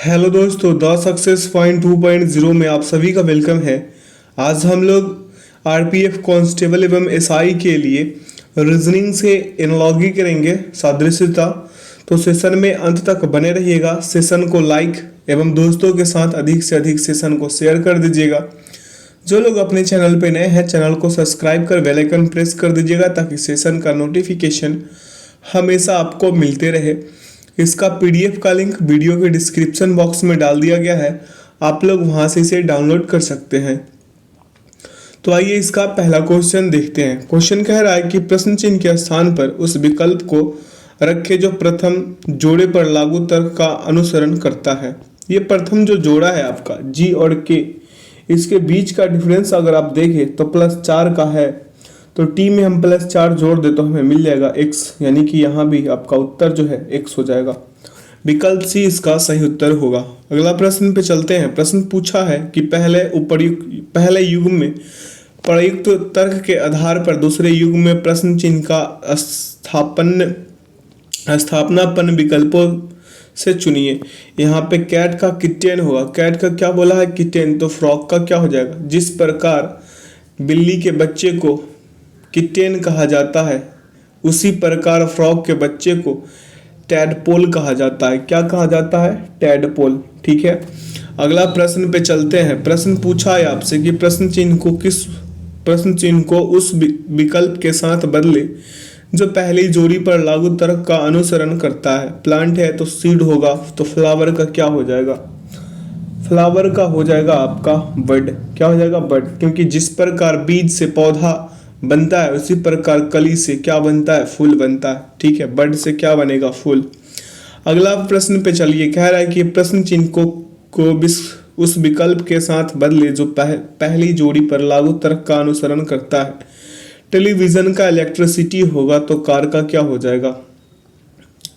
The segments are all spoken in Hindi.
हेलो दोस्तों, द सक्सेस पॉइंट 2.0 में आप सभी का वेलकम है। आज हम लोग आरपीएफ कांस्टेबल एवं एसआई के लिए रीजनिंग से एनालॉजी करेंगे, सादृश्यता। तो सेशन में अंत तक बने रहिएगा। सेशन को लाइक एवं दोस्तों के साथ अधिक से अधिक सेशन को शेयर कर दीजिएगा। जो लोग अपने चैनल पे नए हैं, चैनल को सब्सक्राइब कर बेल आइकन प्रेस कर दीजिएगा ताकि सेशन का नोटिफिकेशन हमेशा आपको मिलते रहे। इसका पीडीएफ का लिंक वीडियो के डिस्क्रिप्शन बॉक्स में डाल दिया गया है, आप लोग वहां से इसे डाउनलोड कर सकते हैं। तो आइए इसका पहला क्वेश्चन देखते हैं। क्वेश्चन कह रहा है कि प्रश्न चिन्ह के स्थान पर उस विकल्प को रखे जो प्रथम जोड़े पर लागू तर्क का अनुसरण करता है। ये प्रथम जो जोड़ा है आपका जी और के, इसके बीच का डिफरेंस अगर आप देखें तो +4 का है। तो टी में हम +4 जोड़ दे तो हमें मिल जाएगा x, यानी कि यहाँ भी आपका उत्तर जो है x हो जाएगा। विकल्प सी इसका सही उत्तर होगा। अगला प्रश्न पे चलते हैं। प्रश्न पूछा है कि पहले युग में प्रयुक्त तर्क के आधार पर दूसरे युग में प्रश्न चिन्ह का स्थापनापन्न विकल्पों से चुनिए। यहाँ पे कैट का किटेन होगा। कैट का क्या बोला है? किटेन। तो फ्रॉक का क्या हो जाएगा? जिस प्रकार बिल्ली के बच्चे को किटेन कहा जाता है, उसी प्रकार फ्रॉग के बच्चे को टैडपोल कहा जाता है। क्या कहा जाता है? टैडपोल। ठीक है, अगला प्रश्न पे चलते हैं। प्रश्न पूछा है आपसे कि प्रश्न चिन्ह को उस विकल्प के साथ बदले जो पहली जोड़ी पर लागू तर्क का अनुसरण करता है। प्लांट है तो सीड होगा, तो फ्लावर का क्या हो जाएगा? फ्लावर का हो जाएगा आपका बड। क्या हो जाएगा? बड, क्योंकि जिस प्रकार बीज से पौधा बनता है उसी प्रकार कली से क्या बनता है? फूल बनता है। ठीक है, बड से क्या बनेगा? फूल। अगला प्रश्न पे चलिए। कह रहा है कि प्रश्न चिन्ह को उस विकल्प के साथ बदले जो पहली जोड़ी पर लागू तर्क का अनुसरण करता है। टेलीविजन का इलेक्ट्रिसिटी होगा तो कार का क्या हो जाएगा?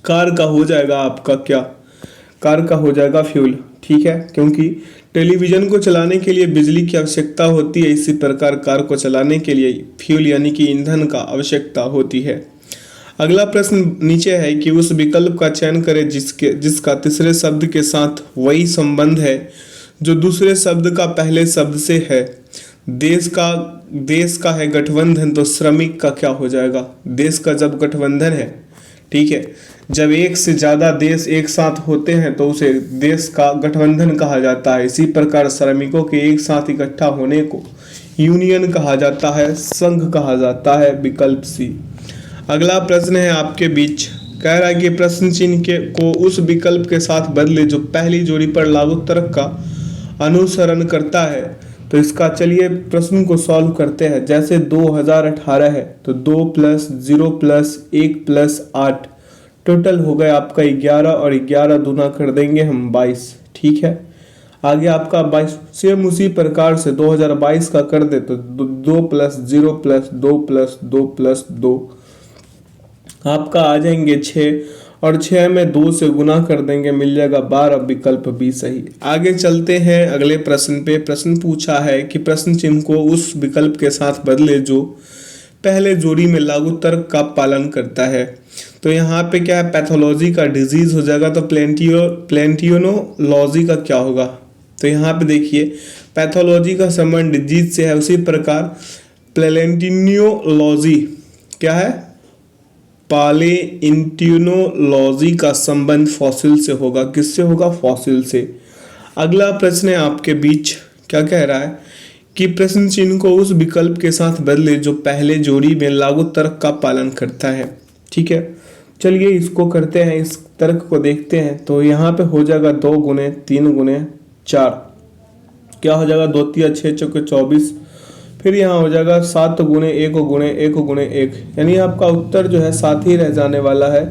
कार का हो जाएगा आपका क्या? कार का हो जाएगा फ्यूल। ठीक है, क्योंकि टेलीविजन को चलाने के लिए बिजली की आवश्यकता होती है, इसी प्रकार कार को चलाने के लिए फ्यूल यानी कि ईंधन का आवश्यकता होती है। अगला प्रश्न नीचे है कि उस विकल्प का चयन करें जिसका तीसरे शब्द के साथ वही संबंध है जो दूसरे शब्द का पहले शब्द से है। देश का है गठबंधन, तो श्रमिक का क्या हो जाएगा? देश का जब गठबंधन है, ठीक है, जब एक से ज्यादा देश एक साथ होते हैं तो उसे देश का गठबंधन कहा जाता है। इसी प्रकार श्रमिकों के एक साथ इकट्ठा होने को यूनियन कहा जाता है, संघ कहा जाता है। विकल्प सी। अगला प्रश्न है आपके बीच। कह रहा है कि प्रश्न चिन्ह को उस विकल्प के साथ बदले जो पहली जोड़ी पर लागू तर्क का अनुसरण करता है। तो इसका चलिए प्रश्न को सॉल्व करते हैं। जैसे 2018 है तो 2 + 0 + 1 + 8 टोटल हो गया आपका 11, और 11 दूना कर देंगे हम 22। ठीक है, आगे आपका 22 सेम उसी प्रकार से 2022 का कर दे तो 2 + 0 + 2 + 2 + 2 आपका आ जाएंगे 6, और 6 में 2 से गुना कर देंगे, मिल जाएगा 12। विकल्प भी सही। आगे चलते हैं अगले प्रश्न पे। प्रश्न पूछा है कि प्रश्न चिन्ह को उस विकल्प के साथ बदले जो पहले जोड़ी में लागू तर्क का पालन करता है। तो यहाँ पे क्या है? पैथोलॉजी का डिजीज हो जाएगा, तो प्लेंटियोनोलॉजी का क्या होगा? तो यहाँ पे देखिए पैथोलॉजी का संबंध डिजीज से है, उसी प्रकार प्लेंटियोनोलॉजी क्या है? पालेंटियोलॉजी का संबंध फॉसिल से होगा। किससे होगा? फॉसिल से। अगला प्रश्न है आपके बीच। क्या कह रहा है कि प्रश्न चिन्ह को उस विकल्प के साथ बदले जो पहले जोड़ी में लागू तर्क का पालन करता है। ठीक है, चलिए इसको करते हैं, इस तर्क को देखते हैं। तो यहाँ पे हो जाएगा 2 × 3 × 4 क्या हो जाएगा? 2 × 3 = 6, 4 × 24। फिर यहाँ हो जाएगा 7 × 1 × 1 × 1, यानी आपका उत्तर जो है 7 ही रह जाने वाला है,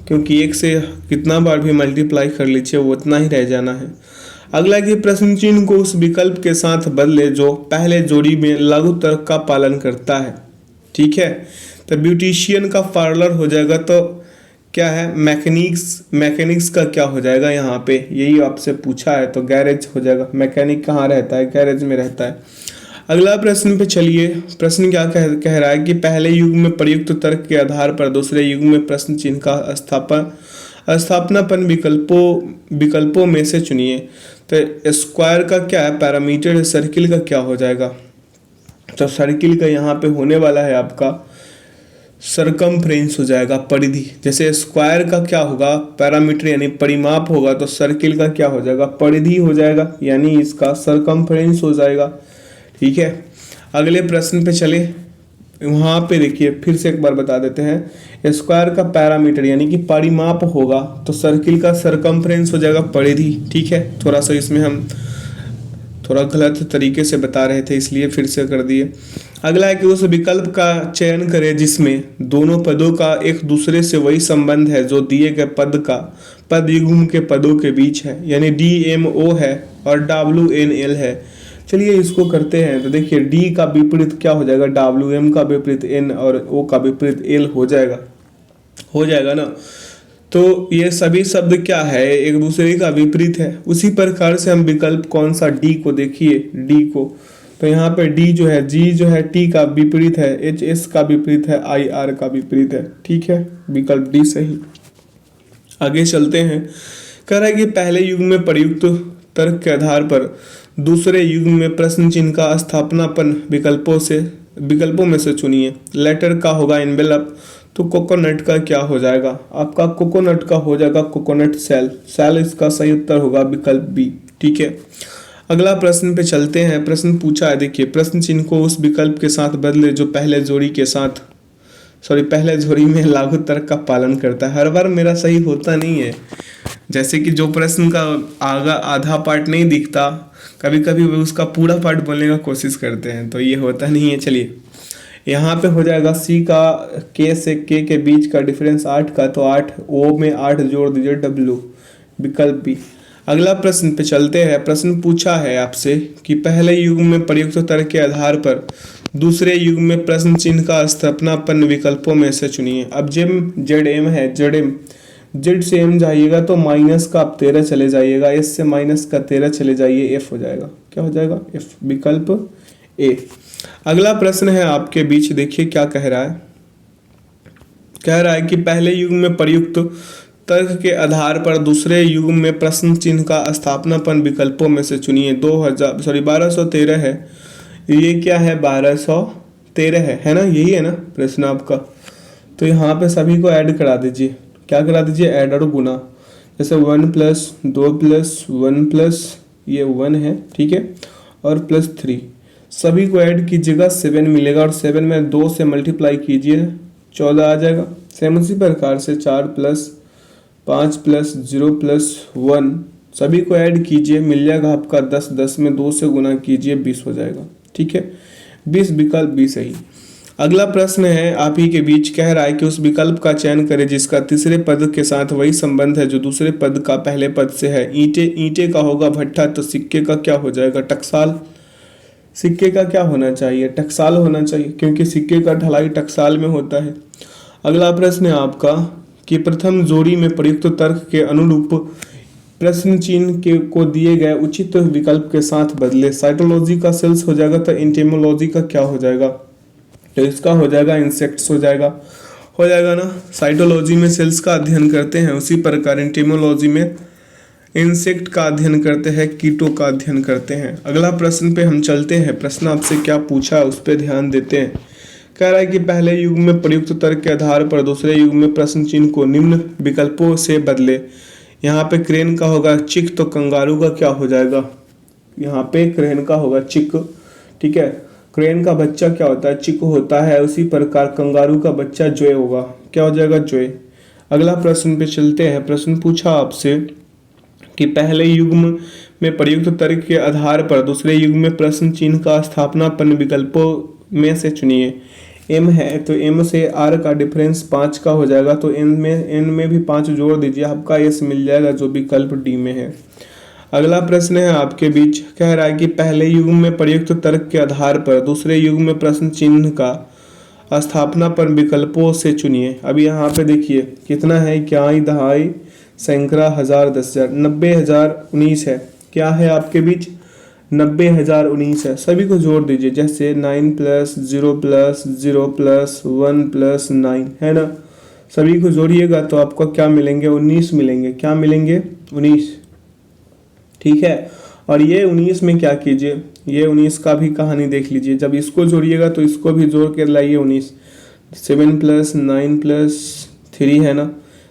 क्योंकि 1 से कितना बार भी मल्टीप्लाई कर लीजिए वो उतना ही रह जाना है। अगला कि प्रश्न चिन्ह को उस विकल्प के साथ बदले जो पहले जोड़ी में लागू तर्क का पालन करता है। ठीक है, तो ब्यूटिशियन का पार्लर हो जाएगा, तो क्या है? मैकेनिक्स का क्या हो जाएगा? यहाँ पे यही आपसे पूछा है, तो गैरेज हो जाएगा। मैकेनिक कहाँ रहता है? गैरेज में रहता है। अगला प्रश्न पे चलिए। प्रश्न क्या कह रहा है कि पहले युग में प्रयुक्त तर्क के आधार पर दूसरे युग में प्रश्न चिन्ह का स्थापनापन विकल्पों में से चुनिए। तो स्क्वायर का क्या है पैरामीटर, सर्किल का क्या हो जाएगा, तो सर्किल का यहाँ पे होने वाला है आपका सरकमफ्रेंस हो जाएगा, परिधि। जैसे स्क्वायर का क्या होगा पैरामीटर यानी परिमाप होगा, तो सर्किल का क्या हो जाएगा परिधि हो जाएगा, यानी इसका सरकमफ्रेंस हो जाएगा। ठीक है, अगले प्रश्न पे चले। वहाँ पे देखिए फिर से एक बार बता देते हैं, स्क्वायर का पैरामीटर यानी कि परिमाप होगा, तो सर्किल का सरकमफ्रेंस हो जाएगा परिधि। ठीक है, थोड़ा सा इसमें हम थोड़ा गलत तरीके से बता रहे थे इसलिए फिर से कर दिए। अगला है कि उस विकल्प का चयन करें जिसमें दोनों पदों का एक दूसरे से वही संबंध है जो दिए गए पद युग्म के पदों के बीच है, यानी DMO है और WNL है। चलिए इसको करते हैं। तो देखिए D का विपरीत क्या हो जाएगा, WM का विपरीत N और O का विपरीत L हो जाएगा ना। तो ये सभी शब्द क्या है एक दूसरे का विपरीत है। उसी प्रकार से हम विकल्प कौन सा D को देखिए, D को, तो यहाँ पे D जो है, G जो है T का विपरीत है, HS का विपरीत है, IR का विपरीत है। ठीक है, विकल्प D सही। आगे चलते हैं। कह रहा है कि पहले युग में प्रयुक्त तर्क के आधार पर दूसरे युग में प्रश्न चिन्ह का स्थापनापन विकल्पों में से चुनिए। लेटर का होगा एनवेलप, तो कोकोनट का क्या हो जाएगा आपका, कोकोनट का हो जाएगा कोकोनट सेल इसका सही उत्तर होगा विकल्प बी। ठीक है, अगला प्रश्न पे चलते हैं। प्रश्न पूछा है, देखिए प्रश्न चिन्ह को उस विकल्प के साथ बदले जो पहले जोड़ी में लागू तर्क का पालन करता है। हर बार मेरा सही होता नहीं है, जैसे कि जो प्रश्न का आधा पार्ट नहीं दिखता, कभी कभी वो उसका पूरा पार्ट बोलने का कोशिश करते हैं, तो ये होता नहीं है। चलिए यहाँ पे हो जाएगा C का K से K के बीच का डिफरेंस 8 का, तो 8 O में 8 जोड़ दीजिए W, विकल्प बी। अगला प्रश्न पे चलते हैं। प्रश्न पूछा है आपसे कि पहले युग में प्रयुक्त तर्क के आधार पर दूसरे युग में प्रश्न चिन्ह का स्थापनापन विकल्पों में से चुनिए। अब ZM है, Z से M जाइएगा तो माइनस का आप 13 चले जाइएगा, S से माइनस का 13 चले जाइए, F हो जाएगा, क्या हो जाएगा F, विकल्प A। अगला प्रश्न है आपके बीच, देखिए क्या कह रहा है। कह रहा है कि पहले युग में प्रयुक्त तर्क के आधार पर दूसरे युग में प्रश्न चिन्ह का स्थापनापन विकल्पों में से चुनिए। 1213 है, ये क्या है 1213 है ना, यही है ना प्रश्न आपका। तो यहाँ पे सभी को ऐड करा दीजिए, क्या करा दीजिए ऐड और गुना। जैसे 1 + 2 + 1 + ये 1 है, ठीक है, और +3 सभी को ऐड कीजिएगा, 7 मिलेगा, और 7 में 2 से मल्टीप्लाई कीजिए 14 आ जाएगा। सेम उसी प्रकार से 4 + 5 + 0 + 1 सभी को ऐड कीजिए, मिल जाएगा आपका 10, 10 में 2 से गुना कीजिए 20 हो जाएगा। ठीक है, 20 विकल्प बी सही। अगला प्रश्न है आप ही के बीच, कह रहा है कि उस विकल्प का चयन करें जिसका तीसरे पद के साथ वही संबंध है जो दूसरे पद का पहले पद से है। ईंटे का होगा भट्ठा, तो सिक्के का क्या हो जाएगा टकसाल। सिक्के का क्या होना चाहिए टकसाल होना चाहिए, क्योंकि सिक्के का ढलाई टकसाल में होता है। अगला प्रश्न है आपका कि प्रथम जोड़ी में प्रयुक्त तर्क के अनुरूप प्रश्न चिन्ह को दिए गए उचित विकल्प के साथ बदले। साइटोलॉजी का सेल्स हो जाएगा, तो एंटेमोलॉजी का क्या हो जाएगा, तो इसका हो जाएगा इंसेक्ट्स हो जाएगा ना। साइटोलॉजी में सेल्स का अध्ययन करते हैं, उसी प्रकार एंटेमोलॉजी में इंसेक्ट का अध्ययन करते हैं, कीटों का अध्ययन करते हैं। अगला प्रश्न पे हम चलते हैं। प्रश्न आपसे क्या पूछा उस पर ध्यान देते हैं। कह रहा है कि पहले युग में प्रयुक्त तर्क के आधार पर दूसरे युग में प्रश्न चिन्ह को निम्न विकल्पों से बदले। यहाँ पे क्रेन का होगा चिक, तो कंगारू का क्या हो जाएगा, यहाँ पे क्रेन का होगा चिक। ठीक है, क्रेन का बच्चा क्या होता है चिक होता है, उसी प्रकार कंगारू का बच्चा जोए होगा, क्या हो जाएगा जोए। अगला प्रश्न पे चलते हैं। प्रश्न पूछा आपसे कि पहले युग में प्रयुक्त तर्क के आधार पर दूसरे युग में प्रश्न चिन्ह का स्थापनापन विकल्पों में से चुनिए। M है, तो M से R का डिफरेंस 5 का हो जाएगा, तो N में भी 5 जोड़ दीजिए, आपका S मिल जाएगा जो विकल्प D में है। अगला प्रश्न है आपके बीच, कह रहा है कि पहले युग में प्रयुक्त तर्क के आधार पर दूसरे युग में प्रश्न चिन्ह का स्थापनापन विकल्पों से चुनिए। अब यहाँ पे देखिए कितना है, इक्याई, दहाई, सैकड़ा, हजार, 10,000, 90,019 है। क्या है आपके बीच 90,019 है, सभी को जोड़ दीजिए। जैसे 9 + 0 + 0 + 1 + 9 है ना, सभी को जोड़िएगा तो आपको क्या मिलेंगे, 19 मिलेंगे। क्या मिलेंगे, 19। ठीक है, और ये 19 में क्या कीजिए, ये 19 का भी कहानी देख लीजिए। जब इसको जोड़िएगा तो इसको भी जोड़ के लाइए 19। 7 + 9 + 3 है ना,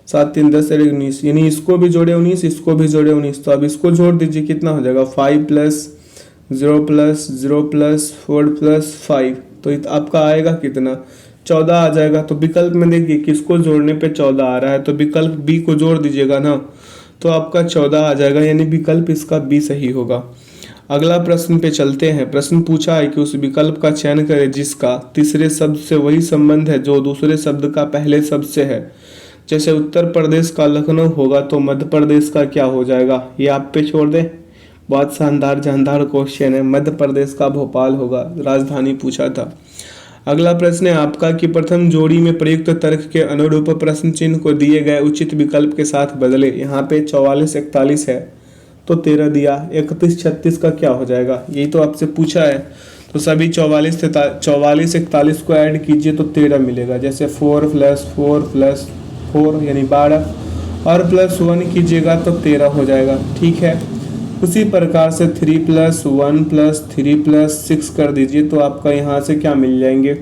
7 3 10 19, यानी इसको भी जोड़े 19, इसको भी जोड़े 19। तो अब इसको जोड़ दीजिए, कितना हो जाएगा, 5 + 0 + 0 + 4 + 5। तो आपका आएगा कितना, 14 आ जाएगा। तो विकल्प में देखिए किसको जोड़ने पे 14 आ रहा है, तो विकल्प बी को जोड़ दीजिएगा ना, तो आपका 14 आ जाएगा, यानी विकल्प इसका बी सही होगा। अगला प्रश्न पे चलते हैं। प्रश्न पूछा है कि उस विकल्प का चयन करें जिसका तीसरे शब्द से वही संबंध है जो दूसरे शब्द का पहले शब्द से है। जैसे उत्तर प्रदेश का लखनऊ होगा तो मध्य प्रदेश का क्या हो जाएगा, ये आप पे छोड़ दे। बहुत शानदार जानदार क्वेश्चन है। मध्य प्रदेश का भोपाल होगा, राजधानी पूछा था। अगला प्रश्न है आपका कि प्रथम जोड़ी में प्रयुक्त तर्क के अनुरूप प्रश्न चिन्ह को दिए गए उचित विकल्प के साथ बदले। यहाँ पे 44 41 है तो 13 दिया, 31 36 का क्या हो जाएगा, यही तो आपसे पूछा है। तो सभी 44 41 को ऐड कीजिए तो 13 मिलेगा। जैसे 4 + 4 + 4 यानी 12, और +1 कीजिएगा तो 13 हो जाएगा। ठीक है, उसी प्रकार से 3 + 1 + 3 + 6 कर दीजिए तो आपका यहाँ से क्या मिल जाएंगे,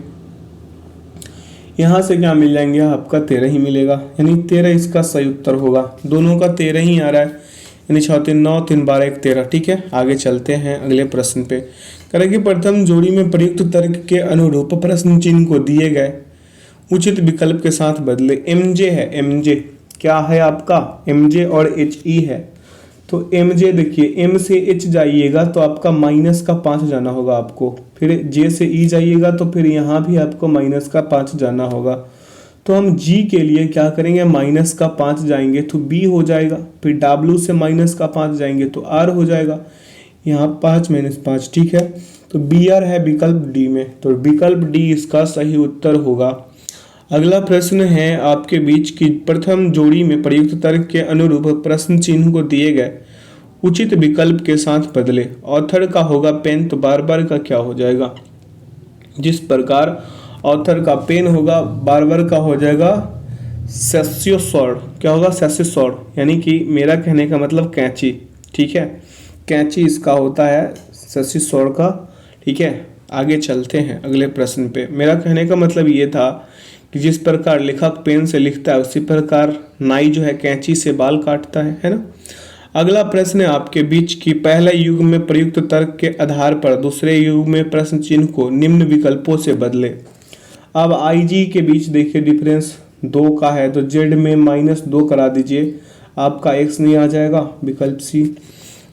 यहाँ से क्या मिल जाएंगे, आपका 13 ही मिलेगा, यानी 13 इसका सही उत्तर होगा। दोनों का 13 ही आ रहा है, यानी 6 3 9 3 12 1 13। ठीक है, आगे चलते हैं अगले प्रश्न पे। करेंगे प्रथम जोड़ी में प्रयुक्त तर्क के अनुरूप प्रश्न चिन्ह को दिए गए उचित विकल्प के साथ बदले। MJ है, MJ क्या है आपका, MJ और HE है। तो MJ देखिए, M से H जाइएगा तो आपका -5 जाना होगा आपको, फिर J से E जाइएगा तो फिर यहाँ भी आपको -5 जाना होगा। तो हम G के लिए क्या करेंगे, -5 जाएंगे तो B हो जाएगा, फिर W से -5 जाएंगे तो R हो जाएगा, यहाँ 5 - 5। ठीक है, तो BR है विकल्प D में, तो विकल्प D इसका सही उत्तर होगा। अगला प्रश्न है आपके बीच की प्रथम जोड़ी में प्रयुक्त तर्क के अनुरूप प्रश्न चिन्ह को दिए गए उचित विकल्प के साथ बदले। ऑथर का होगा पेन, तो बार बार का क्या हो जाएगा, जिस प्रकार ऑथर का पेन होगा बार बार का हो जाएगा सेस्योसॉर्ड। क्या होगा, सेस्योसॉर्ड, यानी कि मेरा कहने का मतलब कैंची। ठीक है, कैंची इसका होता है सेस्योसॉर्ड का। ठीक है, आगे चलते हैं अगले प्रश्न पे। मेरा कहने का मतलब ये था कि जिस प्रकार लेखक पेन से लिखता है उसी प्रकार नाई जो है कैंची से बाल काटता है ना। अगला प्रश्न है आपके बीच की पहले युग में प्रयुक्त तर्क के आधार पर दूसरे युग में प्रश्न चिन्ह को निम्न विकल्पों से बदले। अब IG के बीच देखिए डिफरेंस 2 का है, तो Z में -2 करा दीजिए, आपका X नहीं आ जाएगा, विकल्प C।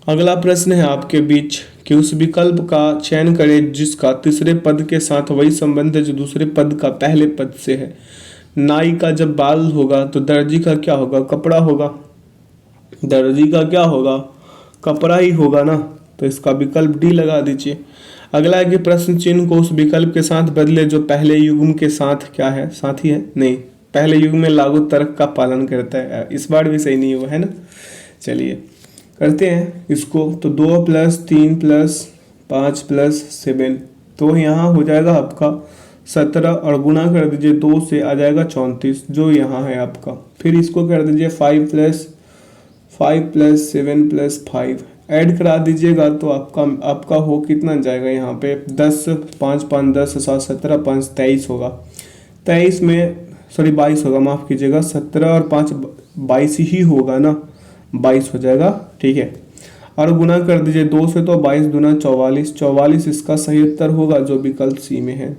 अगला प्रश्न है आपके बीच कि उस विकल्प का चयन करें जिसका तीसरे पद के साथ वही संबंध है जो दूसरे पद का पहले पद से है। नाई का जब बाल होगा तो दर्जी का क्या होगा, कपड़ा होगा। दर्जी का क्या होगा, कपड़ा ही होगा ना, तो इसका विकल्प D लगा दीजिए। अगला है कि प्रश्न चिन्ह को उस विकल्प के साथ बदले जो पहले युग्म के साथ क्या है, साथी है नहीं, पहले युग में लागू तर्क का पालन करता है। इस बार भी सही नहीं हुआ है ना। चलिए करते हैं इसको, तो 2 + 3 + 5 + 7, तो यहाँ हो जाएगा आपका 17, और गुना कर दीजिए 2 से आ जाएगा 34 जो यहाँ है आपका। फिर इसको कर दीजिए 5 + 7 + 5 ऐड करा दीजिएगा तो आपका हो कितना जाएगा, यहाँ पे 10 5 5 10 7 17 5 23 होगा। 23 में 22 होगा, माफ़ कीजिएगा, 17 और 5 22 ही होगा ना, 22 हो जाएगा। ठीक है, और गुना कर दीजिए 2 से, तो 22 दूना 44, 44 इसका सही उत्तर होगा जो विकल्प C में है।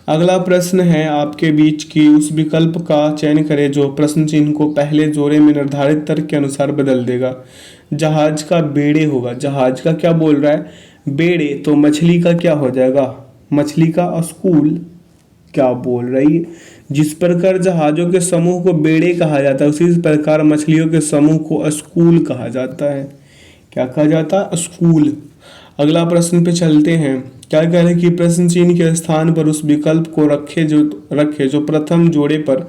अगला प्रश्न है आपके बीच की उस विकल्प का चयन करें जो प्रश्न चिन्ह को पहले जोड़े में निर्धारित तर्क के अनुसार बदल देगा। जहाज का बेड़े होगा, जहाज का क्या बोल रहा है, बेड़े, तो मछली का क्या हो जाएगा, मछली का स्कूल। क्या बोल रही है, जिस प्रकार जहाजों के समूह को बेड़े कहा जाता है उसी प्रकार मछलियों के समूह को स्कूल कहा जाता है। क्या कहा जाता है, स्कूल। अगला प्रश्न पे चलते हैं। क्या कह रहे हैं कि प्रश्न चिन्ह के स्थान पर उस विकल्प को रखे जो प्रथम जोड़े पर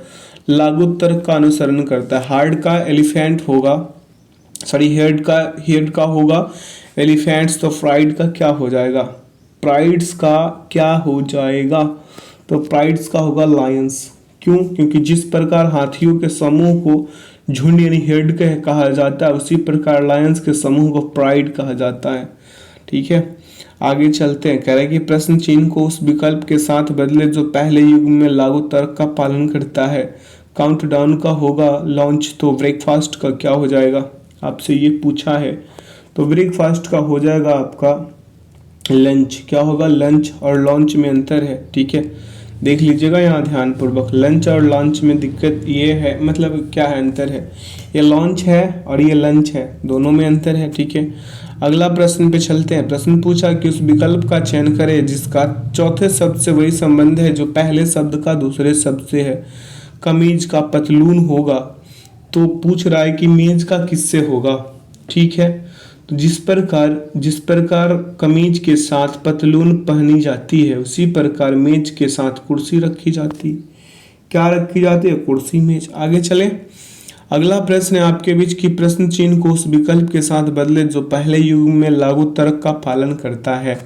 लागू तर्क का अनुसरण करता है। हार्ड का एलिफेंट होगा, सॉरी हेड का होगा एलिफेंट्स, तो फ्राइड का क्या हो जाएगा, प्राइड्स का क्या हो जाएगा, तो प्राइड्स का होगा लायंस। क्यों? क्योंकि जिस प्रकार हाथियों के समूह को झुंड यानी हेड कहा जाता है, उसी प्रकार लायंस के समूह को प्राइड कहा जाता है। ठीक है, आगे चलते हैं। कह रहे हैं कि प्रश्न चिन्ह को उस विकल्प के साथ बदले जो पहले युग में लागू तर्क का पालन करता है। काउंटडाउन का होगा लॉन्च, तो ब्रेकफास्ट का क्या हो जाएगा? आपसे ये पूछा है, तो ब्रेकफास्ट का हो जाएगा आपका लंच। क्या होगा? लंच और लॉन्च में अंतर है। ठीक है, देख लीजिएगा यहाँ ध्यान पूर्वक। लंच और लॉन्च में दिक्कत ये है, मतलब क्या है अंतर है? ये लॉन्च है और ये लंच है, दोनों में अंतर है। ठीक है, अगला प्रश्न पे चलते हैं। प्रश्न पूछा कि उस विकल्प का चयन करें जिसका चौथे शब्द से वही संबंध है जो पहले शब्द का दूसरे शब्द से है। कमीज का पतलून होगा, तो पूछ रहा है कि मेज का किससे होगा। ठीक है, तो जिस प्रकार कमीज के साथ पतलून पहनी जाती है, उसी प्रकार मेज के साथ कुर्सी रखी जाती है। क्या रखी जाती है? कुर्सी, मेज। आगे चले, अगला प्रश्न है आपके बीच की प्रश्न चिन्ह को उस विकल्प के साथ बदले जो पहले युग में लागू तर्क का पालन करता है।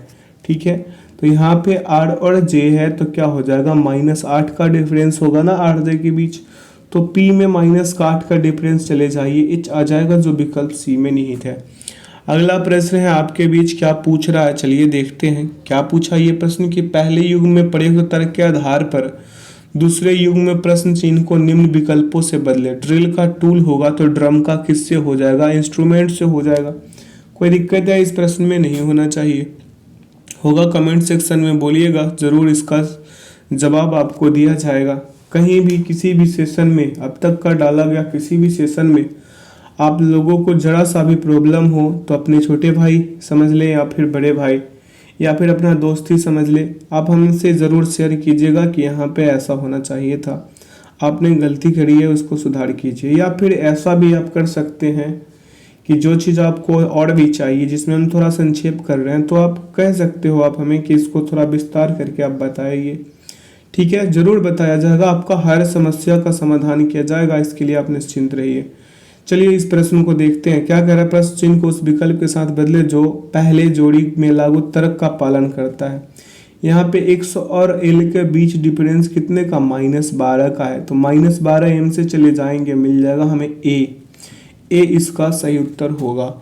ठीक है, तो यहाँ पे आर और जे है, तो क्या हो जाएगा? -8 का डिफरेंस होगा ना आर जे के बीच, तो पी में -8 का डिफरेंस चले जाइए, एच आ जाएगा जो विकल्प सी में निहित है। अगला प्रश्न है आपके बीच, क्या पूछ रहा है? चलिए देखते हैं क्या पूछा ये प्रश्न कि पहले युग में प्रयुक्त तर्क के आधार पर दूसरे युग में प्रश्न चिन्ह को निम्न विकल्पों से बदले। ड्रिल का टूल होगा, तो ड्रम का किससे हो जाएगा? इंस्ट्रूमेंट से हो जाएगा। कोई दिक्कत है इस प्रश्न में? नहीं होना चाहिए। होगा कमेंट सेक्शन में बोलिएगा, जरूर इसका जवाब आपको दिया जाएगा। कहीं भी किसी भी सेशन में अब तक का डाला गया किसी भी सेशन में आप लोगों को जरा सा भी प्रॉब्लम हो तो अपने छोटे भाई समझ लें या फिर बड़े भाई या फिर अपना दोस्त ही समझ ले, आप हमसे ज़रूर शेयर कीजिएगा कि यहाँ पे ऐसा होना चाहिए था, आपने गलती करी है, उसको सुधार कीजिए। या फिर ऐसा भी आप कर सकते हैं कि जो चीज़ आपको और भी चाहिए जिसमें हम थोड़ा संक्षेप कर रहे हैं, तो आप कह सकते हो आप हमें कि इसको थोड़ा विस्तार करके आप बताइए। ठीक है, ज़रूर बताया जाएगा, आपका हर समस्या का समाधान किया जाएगा, इसके लिए आप निश्चिंत रहिए। चलिए इस प्रश्न को देखते हैं। क्या कह रहा है? प्रश्न चिन्ह को उस विकल्प के साथ बदले जो पहले जोड़ी में लागू तर्क का पालन करता है। यहाँ पे x और l के बीच डिफरेंस कितने का? -12 का है, तो -12 m से चले जाएंगे, मिल जाएगा हमें a इसका सही उत्तर होगा।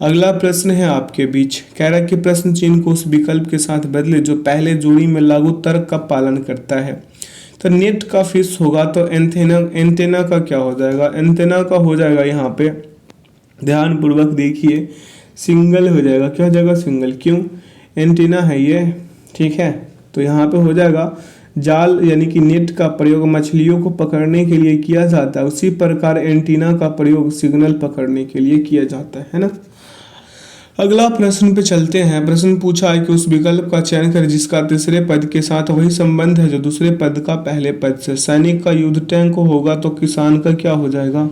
अगला प्रश्न है आपके बीच, कह रहा है कि प्रश्न चिन्ह को उस विकल्प के साथ बदले जो पहले जोड़ी में लागू तर्क का पालन करता है। तो नेट का फिश होगा, तो एंटेना का क्या हो जाएगा? एंटेना का हो जाएगा यहाँ पे ध्यान पूर्वक देखिए, सिंगल हो जाएगा। क्या हो जाएगा? सिंगल। क्यों? एंटेना है ये। ठीक है, तो यहाँ पे हो जाएगा जाल यानी कि नेट का प्रयोग मछलियों को पकड़ने के लिए किया जाता है, उसी प्रकार एंटीना का प्रयोग सिग्नल पकड़ने के लिए किया जाता है ना। अगला प्रश्न पे चलते हैं। प्रश्न पूछा है कि उस विकल्प का चयन करें जिसका तीसरे पद के साथ वही संबंध है जो दूसरे पद का पहले पद से। सैनिक का युद्ध टैंक होगा, तो किसान का क्या हो जाएगा?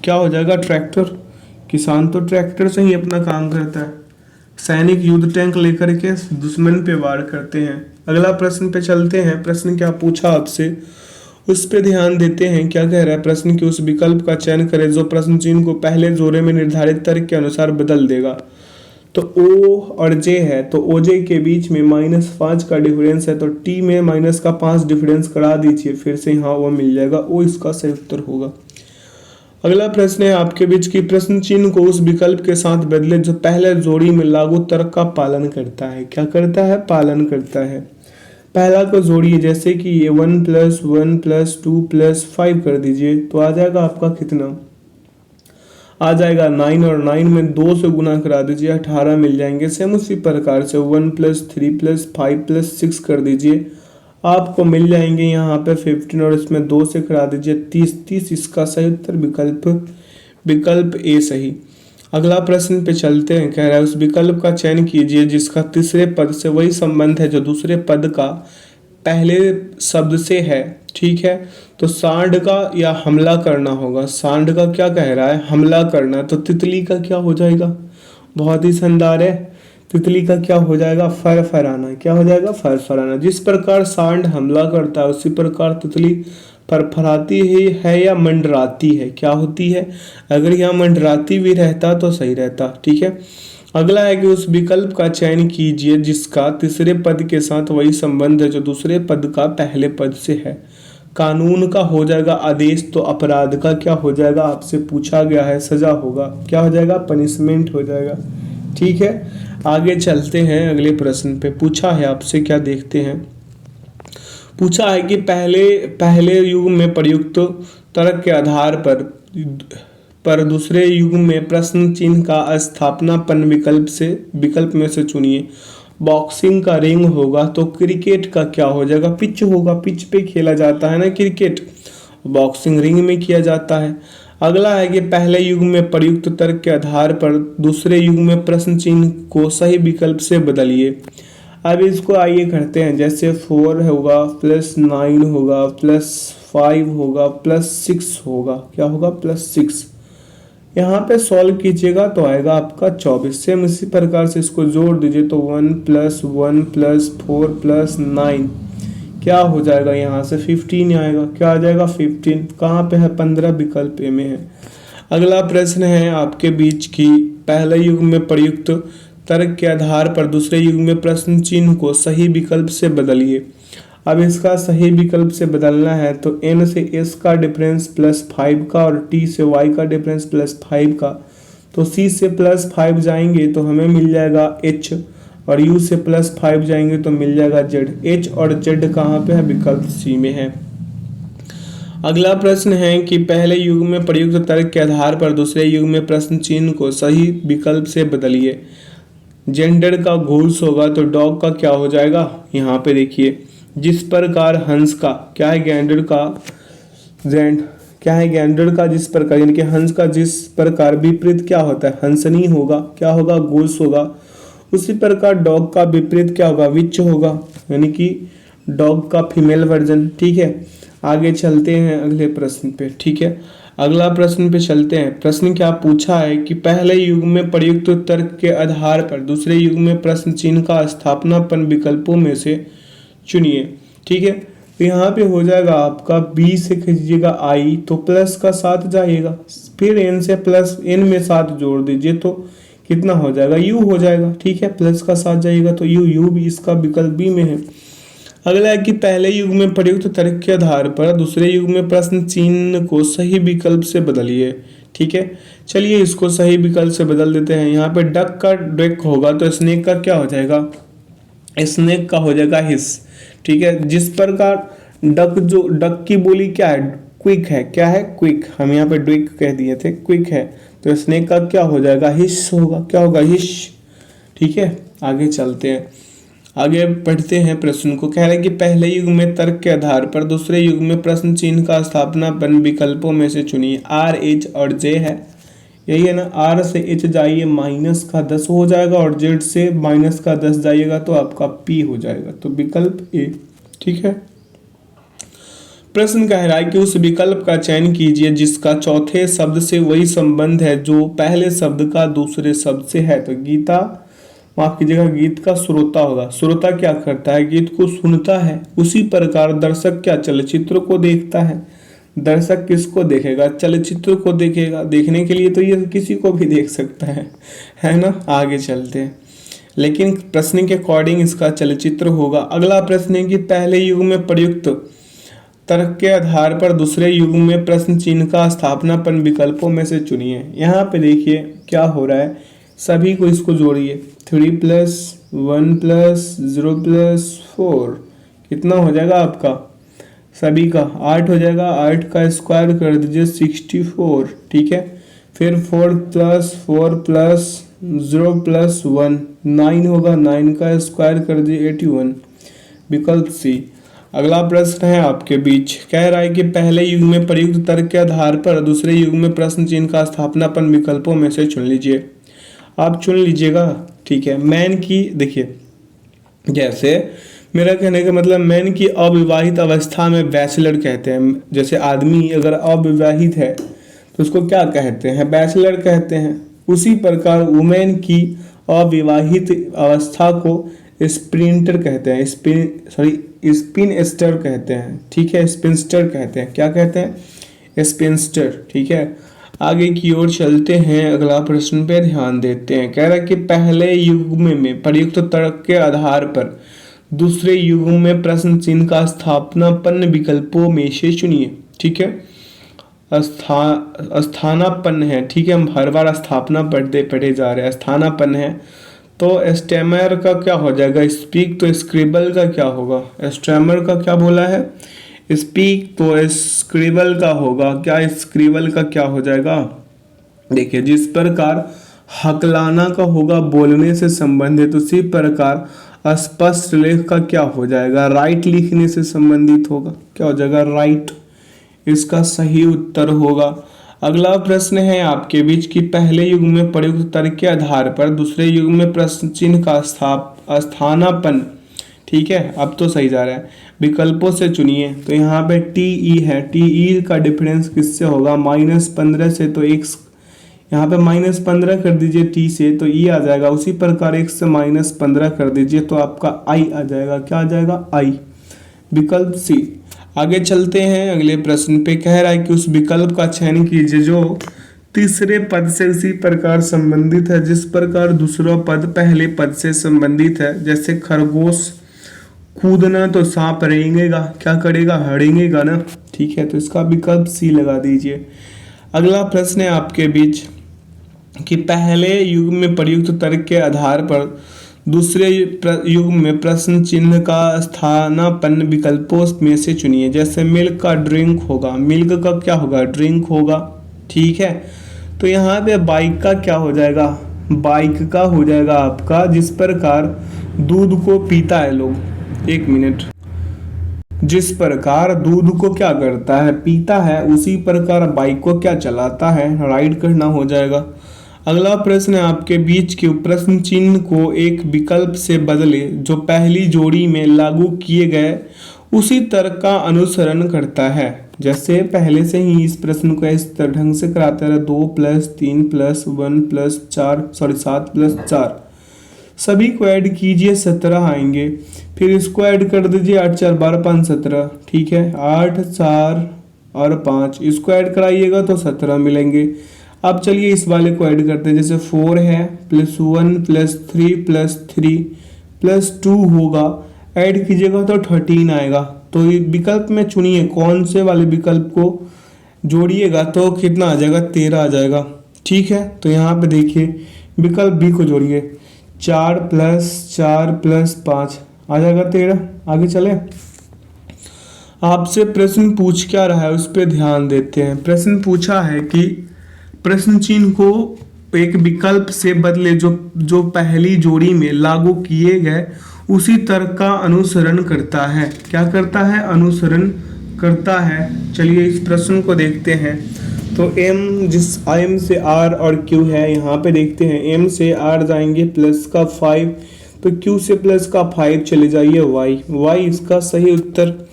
क्या हो जाएगा? ट्रैक्टर। किसान तो ट्रैक्टर से ही अपना काम करता है, सैनिक युद्ध टैंक लेकर के दुश्मन पे वार करते हैं। अगला प्रश्न पे चलते हैं। प्रश्न क्या पूछा आपसे उस पे ध्यान देते हैं। क्या कह रहा है प्रश्न कि उस विकल्प का चयन करें जो प्रश्न चिन्ह को पहले जोड़े में निर्धारित तर्क के अनुसार बदल देगा। तो ओ और जे है, तो ओ जे के बीच में -5 का डिफरेंस है, तो टी में -5 डिफरेंस करा दीजिए फिर से, हाँ वो मिल जाएगा, ओ इसका सही उत्तर होगा। अगला प्रश्न है आपके बीच की प्रश्न चिन्ह को उस विकल्प के साथ बदले जो पहले जोड़ी में लागू तर्क का पालन करता है। क्या करता है? पालन करता है। पहला को जोड़िए, जैसे कि ये 1 + 1 + 2 + 5 कर दीजिए, तो आ जाएगा आपका कितना? आ जाएगा 9, और 9 में 2 से गुना करा दीजिए, 18 मिल जाएंगे। सेम उसी प्रकार से 1 + 3 + 5 + 6 कर दीजिए, आपको मिल जाएंगे यहाँ पे 15, और इसमें 2 से करा दीजिए 30 इसका सही उत्तर विकल्प ए सही। अगला प्रश्न पे चलते हैं। कह रहा है उस विकल्प का चयन कीजिए जिसका तीसरे पद से वही संबंध है जो दूसरे पद का पहले शब्द से है। ठीक है, तो सांड का या हमला करना होगा। सांड का क्या कह रहा है? हमला करना। तो तितली का क्या हो जाएगा? बहुत ही शानदार है, तितली का क्या हो जाएगा? फरफराना। क्या हो जाएगा? फरफराना। जिस प्रकार सांड हमला करता है उसी प्रकार तितली फरफराती है या मंडराती है। क्या होती है? अगर यहाँ मंडराती भी रहता तो सही रहता। ठीक है, अगला है कि उस विकल्प का चयन कीजिए जिसका तीसरे पद के साथ वही संबंध है जो दूसरे पद का पहले पद से है। कानून का हो जाएगा आदेश, तो अपराध का क्या हो जाएगा, आपसे पूछा गया है, सजा होगा, क्या हो जाएगा, पनिशमेंट हो जाएगा। ठीक है, आगे चलते हैं अगले प्रश्न पे। पूछा है आपसे, क्या देखते हैं। पूछा है कि पहले पहले युग में प्रयुक्त तर्क के आधार पर दूसरे युग में प्रश्न चिन्ह का स्थापनापन विकल्प में से चुनिए। बॉक्सिंग का रिंग होगा तो क्रिकेट का क्या हो जाएगा, पिच होगा, पिच पे खेला जाता है ना क्रिकेट, बॉक्सिंग रिंग में किया जाता है। अगला है कि पहले युग में प्रयुक्त तर्क के आधार पर दूसरे युग में प्रश्न चिन्ह को सही विकल्प से बदलिए। अब इसको आइए करते हैं, जैसे 4 होगा प्लस 9 होगा प्लस 5 होगा प्लस 6 होगा, क्या होगा, प्लस 6। यहाँ पे सॉल्व कीजिएगा तो आएगा आपका 24। सेम इसी प्रकार से इसको जोड़ दीजिए तो 1 प्लस 1 प्लस 4 प्लस 9 क्या हो जाएगा, यहाँ से 15 आएगा, क्या आ जाएगा 15। कहाँ पे है, 15 विकल्प ए में है। अगला प्रश्न है आपके बीच की, पहले युग में प्रयुक्त तर्क के आधार पर दूसरे युग में प्रश्न चिन्ह को सही विकल्प से बदलिए। अब इसका सही विकल्प से बदलना है तो n से s का डिफरेंस प्लस 5 का और t से y का डिफरेंस प्लस 5 का, तो c से प्लस 5 जाएंगे तो हमें मिल जाएगा h, और u से प्लस 5 जाएंगे तो मिल जाएगा z। h और z कहाँ पे है, विकल्प c में है। अगला प्रश्न है कि पहले युग में प्रयुक्त तर्क के आधार पर दूसरे युग में प्रश्न चिन्ह को सही विकल्प से बदलिए। जेंडर का घोष होगा तो डॉग का क्या हो जाएगा, यहाँ पे देखिए, जिस प्रकार हंस का क्या है, गैंडर का जिस प्रकार, यानी कि हंस का जिस प्रकार विपरीत क्या होता है, हंसनी होगा, क्या होगा, गोस होगा। उसी प्रकार डॉग का विपरीत क्या होगा, विच होगा, यानी कि डॉग का फीमेल वर्जन। ठीक है, आगे चलते हैं अगले प्रश्न पे। ठीक है, अगला प्रश्न पे चलते हैं। प्रश्न क्या पूछा है कि पहले युग में प्रयुक्त तर्क के आधार पर दूसरे युग में प्रश्न चिन्ह का स्थापनापन विकल्पों में से चुनिए। ठीक है, तो यहाँ पे हो जाएगा आपका b से खींचिएगा i तो प्लस का 7 जाएगा, फिर n से प्लस n में 7 जोड़ दीजिए तो कितना हो जाएगा, u हो जाएगा। ठीक है, प्लस का 7 जाएगा तो u भी इसका विकल्प b में है। अगला है कि पहले युग में प्रयुक्त तर्क के आधार पर दूसरे युग में प्रश्न चिन्ह को सही विकल्प से बदलिए। ठीक है, चलिए इसको सही विकल्प से बदल देते हैं। यहाँ पे डक का ड्रेक होगा तो स्नेक का क्या हो जाएगा, स्नेक का हो जाएगा हिस। ठीक है, जिस प्रकार डक की बोली क्या है, क्विक है, क्या है, क्विक, हम यहाँ पे ड्विक कह दिए थे, क्विक है, तो स्नेक का क्या हो जाएगा, हिस होगा, क्या होगा, हिश। ठीक है, आगे चलते हैं, आगे पढ़ते हैं प्रश्न को। कह रहे हैं कि पहले युग में तर्क के आधार पर दूसरे युग में प्रश्न चिन्ह का स्थापनापन विकल्पों में से चुनिए। R, H और J है, यही है ना। R से H जाइए माइनस का 10 हो जाएगा और Z से माइनस का 10 जाइएगा तो आपका P हो जाएगा, तो विकल्प A। ठीक है, प्रश्न कह रहा है कि उस विकल्प का चयन कीजिए जिसका चौथे शब्द से वही संबंध है जो पहले शब्द का दूसरे शब्द से है। तो गीता, माफ कीजिएगा, गीत का श्रोता होगा। श्रोता क्या करता है, गीत को सुनता है। उसी प्रकार दर्शक क्या, चलचित्र को देखता है। दर्शक किसको देखेगा, चलचित्र को देखेगा। देखने के लिए तो ये किसी को भी देख सकता है ना। आगे चलते हैं, लेकिन प्रश्न के अकॉर्डिंग इसका चलचित्र होगा। अगला प्रश्न है कि पहले युग में प्रयुक्त तर्क के आधार पर दूसरे युग में प्रश्न चिन्ह का स्थापनापन विकल्पों में से चुनिए। यहाँ पे देखिए क्या हो रहा है, सभी को इसको जोड़िए। 3 प्लस 1 प्लस 0 प्लस 4 कितना हो जाएगा आपका, सभी का 8 हो जाएगा। 8 का स्क्वायर कर दीजिए 64। ठीक है, फिर 4 प्लस 4 प्लस 0 प्लस 1 9 होगा। 9 का स्क्वायर कर दीजिए 81, विकल्प सी। अगला प्रश्न है आपके बीच, कह रहा है कि पहले युग में प्रयुक्त तर्क के आधार पर दूसरे युग में प्रश्न चिन्ह का स्थापनापन विकल्पों में से चुन लीजिए। आप चुन लीजिएगा। ठीक है, मैन की, देखिए जैसे मेरा कहने का मतलब मैन की अविवाहित अवस्था में बैचलर कहते हैं। जैसे आदमी अगर अविवाहित है तो उसको क्या कहते हैं, बैचलर कहते हैं। उसी प्रकार वुमेन की अविवाहित अवस्था को स्प्रिंटर कहते हैं, स्पिनस्टर कहते हैं। ठीक है, स्पिनस्टर कहते हैं, क्या कहते हैं, स्पिनस्टर। ठीक है, आगे की ओर चलते हैं, अगला प्रश्न पे ध्यान देते हैं। कह रहा है कि पहले युग में प्रयुक्त तर्क के आधार पर दूसरे युग्म में प्रश्न चिन्ह का स्थानापन्न विकल्पों में से चुनिए। ठीक है, स्थानापन्न है, ठीक है, हम हर बार स्थापना पढ़े जा रहे हैं। स्थानापन्न है तो स्टेमर का क्या हो जाएगा, स्पीक, तो स्क्रिबल का क्या होगा, स्टेमर का क्या बोला है, स्पीक, तो स्क्रिबल का होगा, क्या स्क्रिबल का क्या हो जाएगा। देखिए, जिस प्रकार हकलाना का होगा बोलने से संबंधित, उसी प्रकार स्पष्ट लेख का क्या हो जाएगा, राइट, लिखने से संबंधित होगा, क्या हो जाएगा, राइट, इसका सही उत्तर होगा। अगला प्रश्न है आपके बीच कि पहले युग में प्रयुक्त तर्क के आधार पर दूसरे युग में प्रश्न चिन्ह का स्थानापन्न, ठीक है, अब तो सही जा रहा है, विकल्पों से चुनिए। तो यहाँ पे टी ई है, टी ई का डिफरेंस किससे होगा, -15 से, तो x यहाँ पे -15 कर दीजिए टी से, तो ई आ जाएगा। उसी प्रकार x से -15 कर दीजिए तो आपका आई आ जाएगा, क्या आ जाएगा, आई, विकल्प सी। आगे चलते हैं अगले प्रश्न पे। कह रहा है कि उस विकल्प का चयन कीजिए जो तीसरे पद से उसी प्रकार संबंधित है जिस प्रकार दूसरा पद पहले पद से संबंधित है। जैसे खरगोश कूदना तो सांप रेंगेगा, क्या करेगा, हड़ेंगेगा ना, ठीक है, तो इसका विकल्प सी लगा दीजिए। अगला प्रश्न है आपके बीच कि पहले युग में प्रयुक्त तर्क के आधार पर दूसरे युग में प्रश्न चिन्ह का स्थानापन्न विकल्पों में से चुनिए। जैसे मिल्क का ड्रिंक होगा, मिल्क का क्या होगा, ड्रिंक होगा, ठीक है। तो यहाँ पे बाइक का क्या हो जाएगा, बाइक का हो जाएगा आपका, जिस प्रकार दूध को पीता है लोग, एक मिनट, जिस प्रकार दूध को क्या करता है, पीता है, उसी प्रकार बाइक को क्या चलाता है, राइड करना हो जाएगा। अगला प्रश्न है आपके बीच के प्रश्न चिन्ह को एक विकल्प से बदले जो पहली जोड़ी में लागू किए गए उसी तर्क का अनुसरण करता है। जैसे पहले से ही इस प्रश्न को इस ढंग से कराते रहे, 2 + 3 + 1 + 7 + 4, सभी को ऐड कीजिए 17 आएंगे, फिर इसको ऐड कर दीजिए, 8 × 4 = 12, 5 × 17, ठीक है, 8 4 और 5, इसको ऐड कराइएगा तो 17 मिलेंगे। अब चलिए इस वाले को ऐड करते हैं। जैसे 4 है +1 + 3 + 3 + 2 होगा, ऐड कीजिएगा तो 13 आएगा। तो ये विकल्प में चुनिए कौन से वाले विकल्प को जोड़िएगा तो कितना आ जाएगा, 13 आ जाएगा, ठीक है। तो यहाँ पे देखिए विकल्प बी को जोड़िए, 4 + 4 + 5 आ जाएगा 13। आगे चले, आपसे प्रश्न पूछ क्या रहा है उस पर ध्यान देते हैं। प्रश्न पूछा है कि प्रश्न चिन्ह को एक विकल्प से बदले जो पहली जोड़ी में लागू किए गए उसी तर्क का अनुसरण करता है। क्या करता है, अनुसरण करता है। चलिए इस प्रश्न को देखते हैं। तो m से r और q है, यहाँ पे देखते हैं m से r जाएंगे +5, तो q से +5 चले जाइए y इसका सही उत्तर।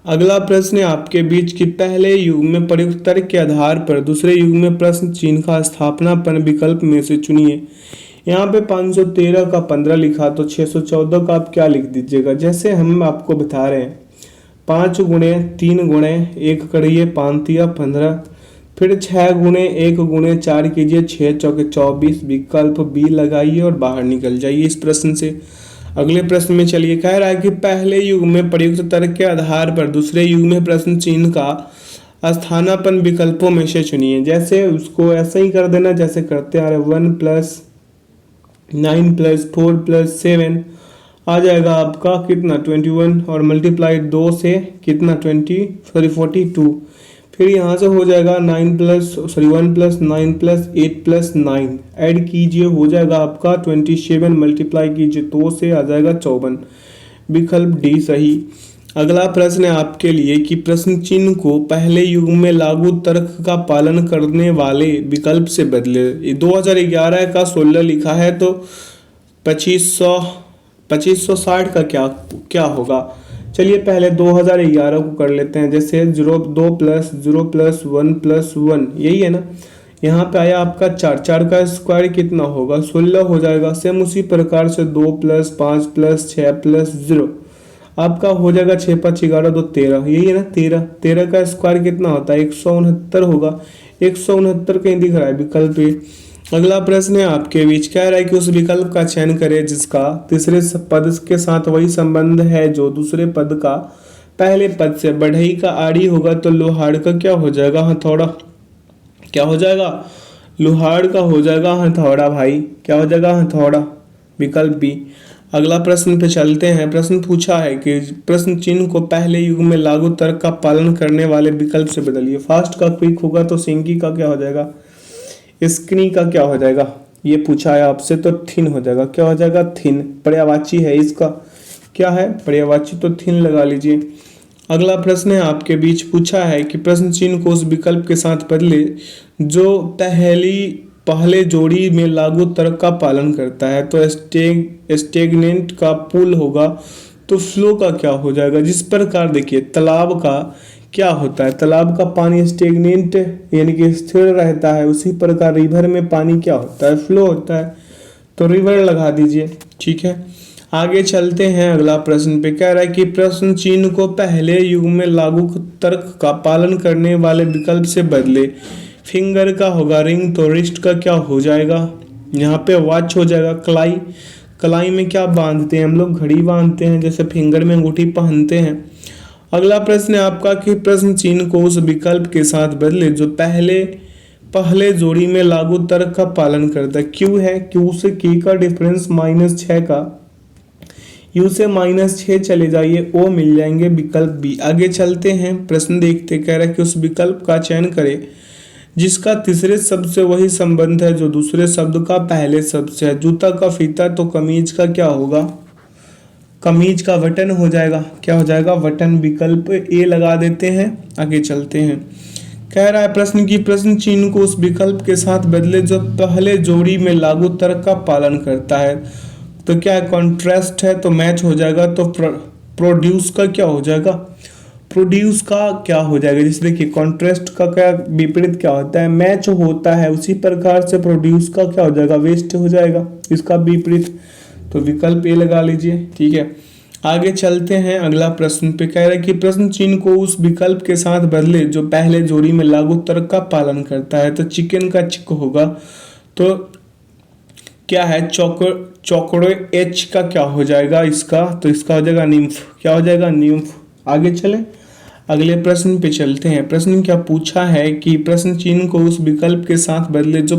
अगला प्रश्न है आपके बीच कि पहले युग में प्रयुक्त तर्क के आधार पर दूसरे युग में प्रश्न चिन्ह का स्थानापन्न विकल्प में से चुनिए। यहाँ पे 513 का 15 लिखा, तो 614 का आप क्या लिख दीजिएगा। जैसे हम आपको बता रहे हैं 5 × 3 × 1 करिए, 5 × 15, फिर 6 × 1 × 4 कीजिए, 6 × 4 = 24, विकल्प बी लगाइए और बाहर निकल जाइए इस प्रश्न से। अगले प्रश्न में चलिए, कह रहा है कि पहले युग में प्रयुक्त तर्क के आधार पर दूसरे युग में प्रश्न चिन्ह का स्थानापन्न विकल्पों में से चुनिए। जैसे उसको ऐसा ही कर देना जैसे करते आ रहे, 1 + 9 + 4 + 7 आ जाएगा आपका कितना, 21, और मल्टीप्लाई 2 से कितना 42, फिर यहाँ से हो जाएगा 1 + 9 + 8 + 9 ऐड कीजिए, हो जाएगा आपका 27, मल्टीप्लाई कीजिए 2 से आ जाएगा 54, विकल्प डी सही। अगला प्रश्न है आपके लिए कि प्रश्न चिन्ह को पहले युग में लागू तर्क का पालन करने वाले विकल्प से बदले। 2011 का 16 लिखा है, तो 2560 का क्या होगा। चलिए पहले 2011 को कर लेते हैं। जैसे 2 + 0 + 1 + 1 यही है ना, यहाँ पे आया आपका 4, 4 का स्क्वायर कितना होगा, 16 हो जाएगा। सेम उसी प्रकार से 2 + 5 + 6 + 0 आपका हो जाएगा 6 × 5 = 11, 2 13, यही है ना 13। 13 का स्क्वायर कितना होता है, 169 होगा, 169 कहीं दिख रहा है विकल्प पे। अगला प्रश्न है आपके बीच, कह रहा है कि उस विकल्प का चयन करें जिसका तीसरे पद के साथ वही संबंध है जो दूसरे पद का पहले पद से। बढ़ई का आड़ी होगा तो लोहाड़ का क्या हो जाएगा? हथौड़ा। क्या हो जाएगा? लोहाड़ का हो जाएगा हथौड़ा भाई। क्या हो जाएगा? हथौड़ा। विकल्प बी। अगला प्रश्न पे चलते हैं। प्रश्न पूछा है कि प्रश्न चिन्ह को पहले युग में लागू तर्क का पालन करने वाले विकल्प से बदलिए। फास्ट का क्विक होगा तो सिंकी का क्या हो जाएगा? स्क्नी का क्या हो जाएगा? ये पूछा है आपसे तो थिन हो जाएगा। क्या हो जाएगा? थिन। पर्यायवाची है इसका। क्या है? पर्यायवाची, तो थिन लगा लीजिए। अगला प्रश्न है आपके बीच, पूछा है कि प्रश्न चिन्ह को उस विकल्प के साथ बदले जो पहले जोड़ी में लागू तर्क का पालन करता है। तो स्टेगनेंट का पुल होगा तो फ्लो का क्या हो जाएगा? जिस प्रकार देखिए तालाब का क्या होता है, तालाब का पानी स्टेगनेंट यानी कि स्थिर रहता है, उसी प्रकार रिवर में पानी क्या होता है? फ्लो होता है। तो रिवर लगा दीजिए। ठीक है, आगे चलते हैं। अगला प्रश्न पे कह रहा है कि प्रश्न चिन्ह को पहले युग में लागू तर्क का पालन करने वाले विकल्प से बदले। फिंगर का होगा रिंग तो रिस्ट का क्या हो जाएगा? यहाँ पे वॉच हो जाएगा। कलाई, कलाई में क्या बांधते हैं हम लोग? घड़ी बांधते हैं, जैसे फिंगर में अंगूठी पहनते हैं। अगला प्रश्न है आपका कि प्रश्न चिन्ह को उस विकल्प के साथ बदले जो पहले जोड़ी में लागू तर्क का पालन करता है। क्यू है, क्यू से की का डिफरेंस -6 का, यू से -6 चले जाइए, ओ मिल जाएंगे। विकल्प बी। आगे चलते हैं, प्रश्न देखते। कह रहा है कि उस विकल्प का चयन करें जिसका तीसरे शब्द से वही संबंध है जो दूसरे शब्द का पहले शब्द से है। जूता का फीता तो कमीज का क्या होगा? कमीज का बटन हो जाएगा। क्या हो जाएगा? बटन। विकल्प ए लगा देते हैं। आगे चलते हैं। कह रहा है प्रश्न की प्रश्न चिन्ह को उस विकल्प के साथ बदले जो पहले जोड़ी में लागू तर्क का पालन करता है। तो क्या है? कॉन्ट्रास्ट है तो मैच हो जाएगा। तो प्रोड्यूस का क्या हो जाएगा? प्रोड्यूस का क्या हो जाएगा? जैसे देखिए कॉन्ट्रास्ट का क्या विपरीत क्या होता है? मैच होता है, उसी प्रकार से प्रोड्यूस का क्या हो जाएगा? वेस्ट हो जाएगा, इसका विपरीत। तो विकल्प ए लगा लीजिए। ठीक है, आगे चलते हैं। अगला प्रश्न पे कह रहा है कि प्रश्न चिन्ह को उस विकल्प के साथ बदले जो पहले जोड़ी में लागू तर्क का पालन करता है। तो चिकन का चिक होगा तो क्या है? चौकड़े एच का क्या हो जाएगा इसका? तो इसका हो जाएगा निम्फ। क्या हो जाएगा? निम्फ। आगे चले, अगले प्रश्न पे चलते हैं। प्रश्न क्या पूछा है कि प्रश्न चिन्ह को उस विकल्प के साथ बदले जो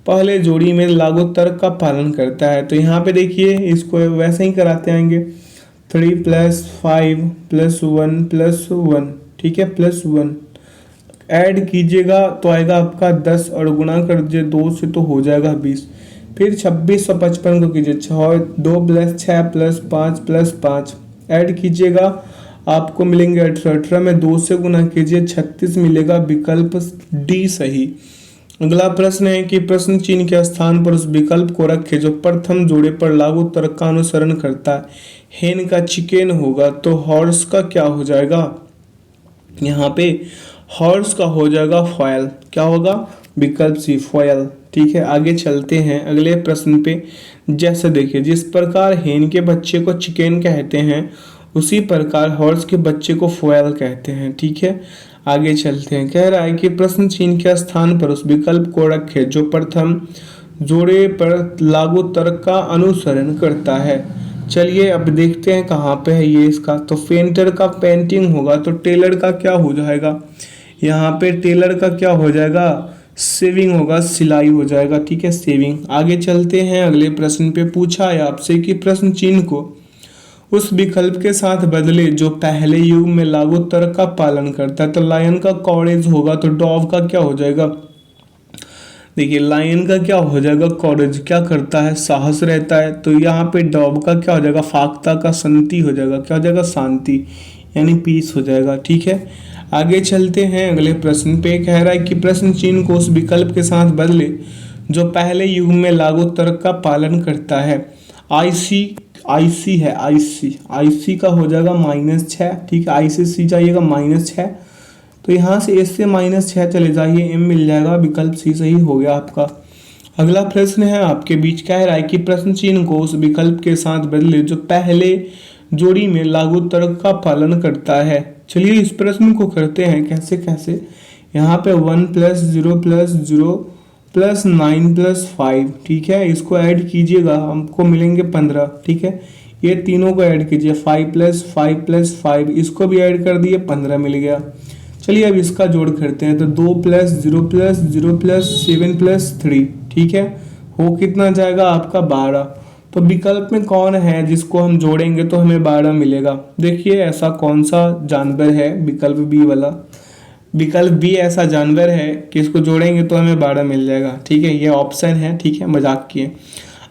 पहले जोड़ी में लागू तर्क का पालन करता है। तो यहाँ पे देखिए इसको वैसे ही कराते आएंगे। 3 + 5 + 1 + 1। ठीक है, +1 ऐड कीजिएगा तो आएगा आपका 10 और गुणा कर दीजिए 2 से तो हो जाएगा 20। फिर 2655 को कीजिए 2 + 6 + 5 + 5 ऐड कीजिएगा, आपको मिलेंगे 18। 18 में 2 से गुना कीजिए 36 मिलेगा। विकल्प डी सही। अगला प्रश्न है कि प्रश्न चिन्ह के स्थान पर उस विकल्प को रखें जो प्रथम जोड़े पर लागू तर्क का अनुसरण करता है। हेन का चिकेन होगा तो हॉर्स का क्या हो जाएगा? यहाँ पे हॉर्स का हो जाएगा फॉयल। क्या होगा? विकल्प सी, फॉयल। ठीक है, आगे चलते हैं अगले प्रश्न पे। जैसे देखिए जिस प्रकार हेन के बच्चे को चिकेन कहते हैं उसी प्रकार हॉर्स के बच्चे को फॉयल कहते हैं। ठीक है, आगे चलते हैं। कह रहा है कि प्रश्न चिन्ह के स्थान पर उस विकल्प को रखें जो प्रथम जोड़े पर लागू तर्क का अनुसरण करता है। चलिए अब देखते हैं कहाँ पे है ये इसका। तो पेंटर का पेंटिंग होगा तो टेलर का क्या हो जाएगा? यहाँ पे टेलर का क्या हो जाएगा? सेविंग होगा, सिलाई हो जाएगा। ठीक है, सेविंग। आगे चलते हैं अगले प्रश्न पे। पूछा है आपसे कि प्रश्न चिन्ह को उस विकल्प के साथ बदले जो पहले युग में लागू तर्क का पालन करता है। तो लायन का कॉरेज होगा तो डॉव का क्या हो जाएगा? देखिए लायन का क्या हो जाएगा? कॉरेज। क्या करता है? साहस रहता है। तो यहाँ पे डॉव का क्या हो जाएगा? फाख्ता का शांति हो जाएगा। क्या हो जाएगा? शांति यानी पीस हो जाएगा। ठीक है, आगे चलते हैं अगले प्रश्न पे। कह रहा है कि प्रश्न चिन्ह को उस विकल्प के साथ बदले जो पहले युग में लागू तर्क का पालन करता है। आईसी है, आईसी का हो जाएगा -6। ठीक है, आई से सी जाइएगा -6, तो यहाँ से एस से -6 चले जाइए, एम मिल जाएगा। विकल्प सी सही हो गया आपका। अगला प्रश्न है आपके बीच। कह रहा है कि प्रश्न चिन्ह को उस विकल्प के साथ बदले जो पहले जोड़ी में लागू तर्क का पालन करता है। चलिए इस प्रश्न को करते हैं कैसे कैसे। यहाँ पे 1 + 0 + 0 प्लस 9 प्लस 5, ठीक है, इसको ऐड कीजिएगा हमको मिलेंगे 15, ठीक है। ये तीनों को ऐड कीजिए, 5 प्लस 5 प्लस 5, इसको भी ऐड कर दिए, 15 मिल गया। चलिए अब इसका जोड़ करते हैं, तो 2 प्लस 0 प्लस 0 प्लस 7 प्लस 3, ठीक है, हो कितना जाएगा आपका 12। तो विकल्प में कौन है जिसको हम जोड़ेंगे तो हमें 12 मिलेगा? देखिए ऐसा कौन सा जानवर है, विकल्प बी वाला, विकल्प बी ऐसा जानवर है कि इसको जोड़ेंगे तो हमें 12 मिल जाएगा, ठीक है, ये ऑप्शन है, ठीक है, मजाक किए।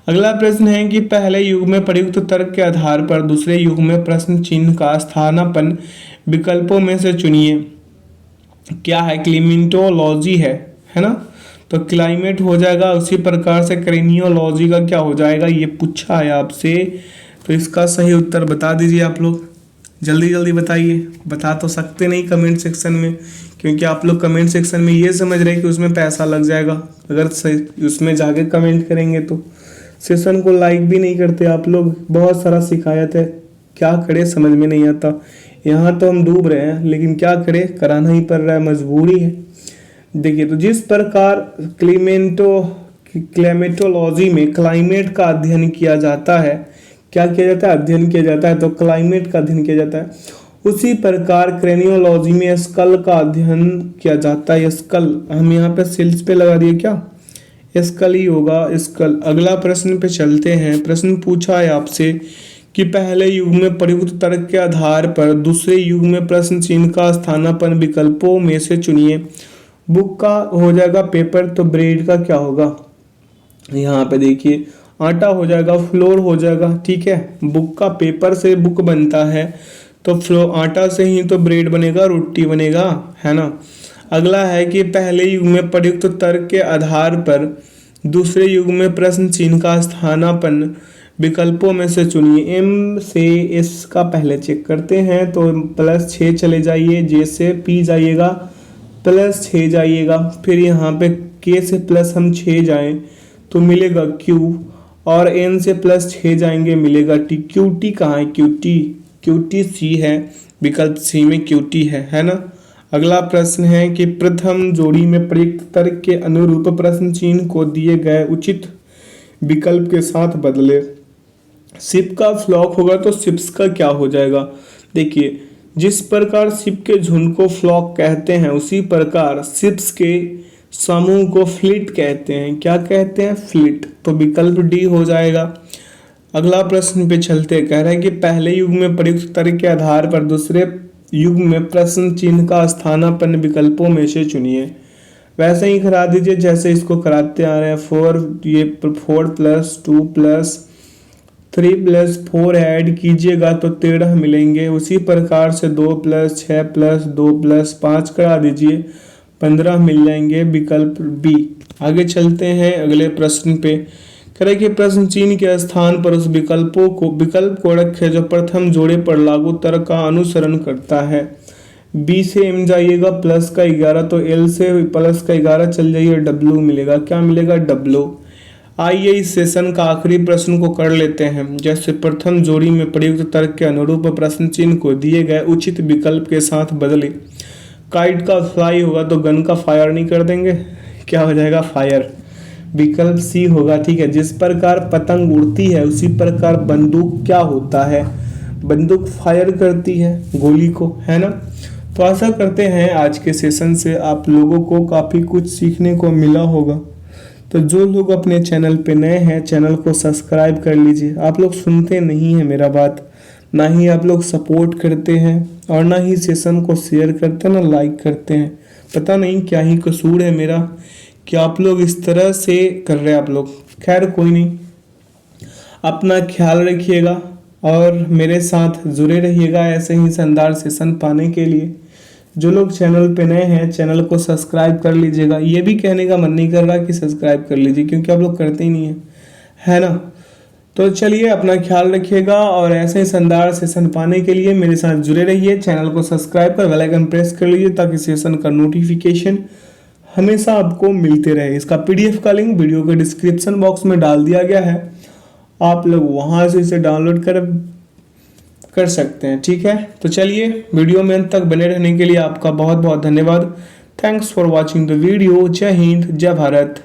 अगला प्रश्न है कि पहले युग में प्रयुक्त तर्क के आधार पर दूसरे युग में प्रश्न चिन्ह का स्थानापन्न विकल्पों में से चुनिए। क्या है? क्लीमेंटोलॉजी है ना, तो क्लाइमेट हो जाएगा, उसी प्रकार से क्रेनियोलॉजी का क्या हो जाएगा, ये पूछा है आपसे, तो इसका सही उत्तर बता दीजिए आप लोग, जल्दी जल्दी बताइए। बता तो सकते नहीं कमेंट सेक्शन में, क्योंकि आप लोग कमेंट सेक्शन में ये समझ रहे हैं कि उसमें पैसा लग जाएगा, अगर उसमें जाके कमेंट करेंगे तो। सेशन को लाइक भी नहीं करते आप लोग, बहुत सारा शिकायत है, क्या करें समझ में नहीं आता। यहाँ तो हम डूब रहे हैं, लेकिन क्या करें, कराना ही पड़ रहा है, मजबूरी है। देखिए, तो जिस प्रकार क्लेमेटोलॉजी में क्लाइमेट का अध्ययन किया जाता है, क्या किया जाता है? अध्ययन किया जाता है, तो क्लाइमेट का अध्ययन किया जाता है, उसी प्रकार क्रेनियोलॉजी में स्कल का अध्ययन किया जाता है। स्कल हम यहाँ पे सिल्स पे लगा दिए, क्या स्कल ही होगा, स्कल। अगला प्रश्न पे चलते हैं। प्रश्न पूछा है आपसे कि पहले युग में प्रयुक्त तर्क के आधार पर दूसरे युग में प्रश्न चिन्ह का स्थानापन्न विकल्पों में से चुनिए। बुक का हो जाएगा पेपर, तो ब्रेड का क्या होगा? यहाँ पे देखिए, आटा हो जाएगा, फ्लोर हो जाएगा, ठीक है। बुक का पेपर से बुक बनता है, तो आटा से ही तो ब्रेड बनेगा, रोटी बनेगा, है ना। अगला है कि पहले युग में प्रयुक्त तर्क के आधार पर दूसरे युग में प्रश्न चिन्ह का स्थानापन्न विकल्पों में से चुनिए। एम से एस का पहले चेक करते हैं, तो +6 चले जाइए, जे से पी जाइएगा, +6 जाइएगा, फिर यहाँ पे के से प्लस हम 6 जाएं तो मिलेगा क्यू, और एन से +6 जाएंगे मिलेगा टी। क्यूटी कहाँ है? क्यूटी सी है, विकल्प सी में क्यूटी है ना। अगला प्रश्न है कि प्रथम जोड़ी में प्रयुक्त तर्क के अनुरूप प्रश्न चिन्ह को दिए गए उचित विकल्प के साथ बदले। शिप का फ्लॉक होगा तो शिप्स का क्या हो जाएगा? देखिए, जिस प्रकार शिप के झुंड को फ्लॉक कहते हैं, उसी प्रकार शिप्स के समूह को फ्लीट कहते हैं। क्या कहते हैं? फ्लीट। तो विकल्प डी हो जाएगा। अगला प्रश्न पे चलते, कह रहा है कि पहले युग में प्रयुक्त तर्क के आधार पर दूसरे युग में प्रश्न चिन्ह का स्थानापन्न विकल्पों में से चुनिए। वैसे ही करा दीजिए जैसे इसको कराते आ रहे हैं। 4 + 2 + 3 + 4 ऐड कीजिएगा तो 13 मिलेंगे। उसी प्रकार से 2 + 6 + 2 + 5 करा दीजिए, 15 मिल जाएंगे, विकल्प बी। आगे चलते हैं अगले प्रश्न पे। करें कि प्रश्न चिन्ह के स्थान पर उस विकल्प को रखे जो प्रथम जोड़े पर लागू तर्क का अनुसरण करता है। बी से एम जाइएगा, +11, तो एल से +11 चल जाइए, डब्ल्यू मिलेगा। क्या मिलेगा? डब्ल्यू। आइए इस सेशन का आखिरी प्रश्न को कर लेते हैं। जैसे प्रथम जोड़ी में प्रयुक्त तर्क के अनुरूप प्रश्न चिन्ह को दिए गए उचित विकल्प के साथ बदले। काइट का फ्लाई होगा तो गन का फायर नहीं कर देंगे, क्या हो जाएगा? फायर। विकल्प सी होगा, ठीक है। जिस प्रकार पतंग उड़ती है उसी प्रकार बंदूक क्या होता है? बंदूक फायर करती है गोली को, है ना। तो आशा करते हैं आज के सेशन से आप लोगों को काफ़ी कुछ सीखने को मिला होगा। तो जो लोग अपने चैनल पे नए हैं, चैनल को सब्सक्राइब कर लीजिए। आप लोग सुनते नहीं हैं मेरा बात, ना ही आप लोग सपोर्ट करते हैं, और ना ही सेशन को शेयर करते हैं, ना लाइक करते हैं। पता नहीं क्या ही कसूर है मेरा कि आप लोग इस तरह से कर रहे हैं आप लोग। खैर कोई नहीं, अपना ख्याल रखिएगा और मेरे साथ जुड़े रहिएगा ऐसे ही शानदार सेशन पाने के लिए। जो लोग चैनल पे नए हैं, चैनल को सब्सक्राइब कर लीजिएगा। ये भी कहने का मन नहीं कर रहा कि सब्सक्राइब कर लीजिए, क्योंकि आप लोग करते ही नहीं हैं, है ना। तो चलिए, अपना ख्याल रखिएगा और ऐसे ही शानदार सेशन पाने के लिए मेरे साथ जुड़े रहिए। चैनल को सब्सक्राइब कर बेल आइकन प्रेस कर लीजिए ताकि सेशन का नोटिफिकेशन हमेशा आपको मिलते रहे। इसका PDF का लिंक वीडियो के डिस्क्रिप्शन बॉक्स में डाल दिया गया है, आप लोग वहां से इसे डाउनलोड कर सकते हैं, ठीक है। तो चलिए, वीडियो में अंत तक बने रहने के लिए आपका बहुत बहुत धन्यवाद। Thanks for watching the video. जय हिंद, जय भारत।